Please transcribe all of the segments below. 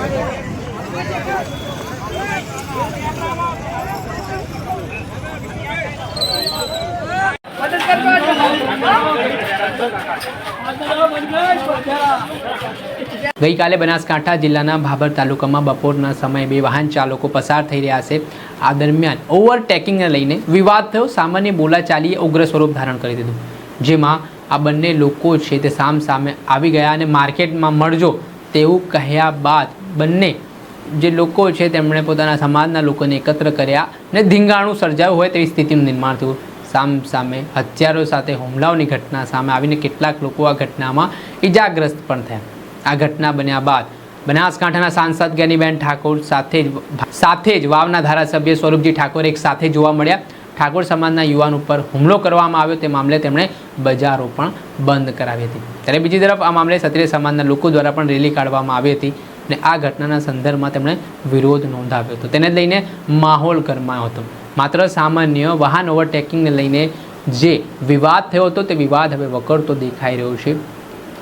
ગઈકાલે બનાસકાંઠા જિલ્લાના ભાભર તાલુકામાં બપોરના સમયે બે વાહન ચાલકો પસાર થઈ રહ્યા છે। આ દરમિયાન ઓવરટેકિંગને લઈને વિવાદ થયો। સામાન્ય બોલાચાલીએ ઉગ્ર સ્વરૂપ ધારણ કરી દીધું, જેમાં આ બંને લોકો છે તે સામસામે આવી ગયા અને માર્કેટમાં મળજો તેવું કહ્યા બાદ બંને જે લોકો છે તેમણે પોતાના સમાજના લોકોને એકત્ર કર્યા અને ધીંગાણું સર્જાયું હોય તેવી સ્થિતિનું નિર્માણ થયું। સામે હથિયારો સાથે હુમલાઓની ઘટના સામે આવીને કેટલાક લોકો આ ઘટનામાં ઈજાગ્રસ્ત પણ થયા। આ ઘટના બન્યા બાદ બનાસકાંઠાના સાંસદ જ્ઞાનીબેન ઠાકોર સાથે જ વાવના ધારાસભ્ય સ્વરૂપજી ઠાકોર એક સાથે જોવા મળ્યા। ઠાકોર સમાજના યુવાન ઉપર હુમલો કરવામાં આવ્યો તે મામલે તેમણે બજારો પણ બંધ કરાવી હતી। ત્યારે બીજી તરફ આ મામલે ક્ષત્રિય સમાજના લોકો દ્વારા પણ રેલી કાઢવામાં આવી હતી અને આ ઘટનાના સંદર્ભમાં તેમણે વિરોધ નોંધાવ્યો હતો। તેને લઈને માહોલ ગરમાયો હતો। માત્ર સામાન્ય વાહન ઓવરટેકિંગને લઈને જે વિવાદ થયો હતો તે વિવાદ હવે વકરતો દેખાઈ રહ્યો છે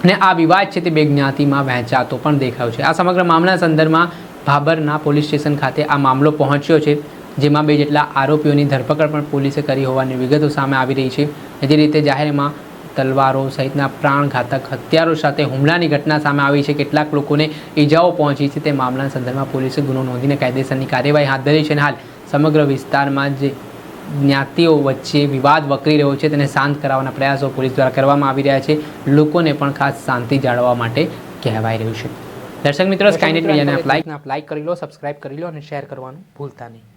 અને આ વિવાદ છે તે બે જ્ઞાતિમાં વહેંચાતો પણ દેખાયો છે। આ સમગ્ર મામલાના સંદર્ભમાં ભાભરના પોલીસ સ્ટેશન ખાતે આ મામલો પહોંચ્યો છે, જેમાં બે જેટલા આરોપીઓની ધરપકડ પણ પોલીસે કરી હોવાની વિગતો સામે આવી રહી છે। જે રીતે જાહેરમાં તલવારો સહિતના પ્રાણઘાતક હથિયારો સાથે હુમલાની ઘટના સામે આવી છે, કેટલાક લોકોને ઈજાઓ પહોંચી છે। તે મામલાના સંદર્ભમાં પોલીસે ગુનો નોંધીને કાયદેસરની કાર્યવાહી હાથ ધરી છે અને હાલ સમગ્ર વિસ્તારમાં જે જ્ઞાતિઓ વચ્ચે વિવાદ વકરી રહ્યો છે તેને શાંત કરાવવાના પ્રયાસો પોલીસ દ્વારા કરવામાં આવી રહ્યા છે। લોકોને પણ ખાસ શાંતિ જાળવવા માટે કહેવાઈ રહ્યું છે। દર્શક મિત્રો, સ્કાયનેટ મીડિયાને આપ લાઈક કરી લો, સબસ્ક્રાઇબ કરી લો અને શેર કરવાનું ભૂલતા નહીં।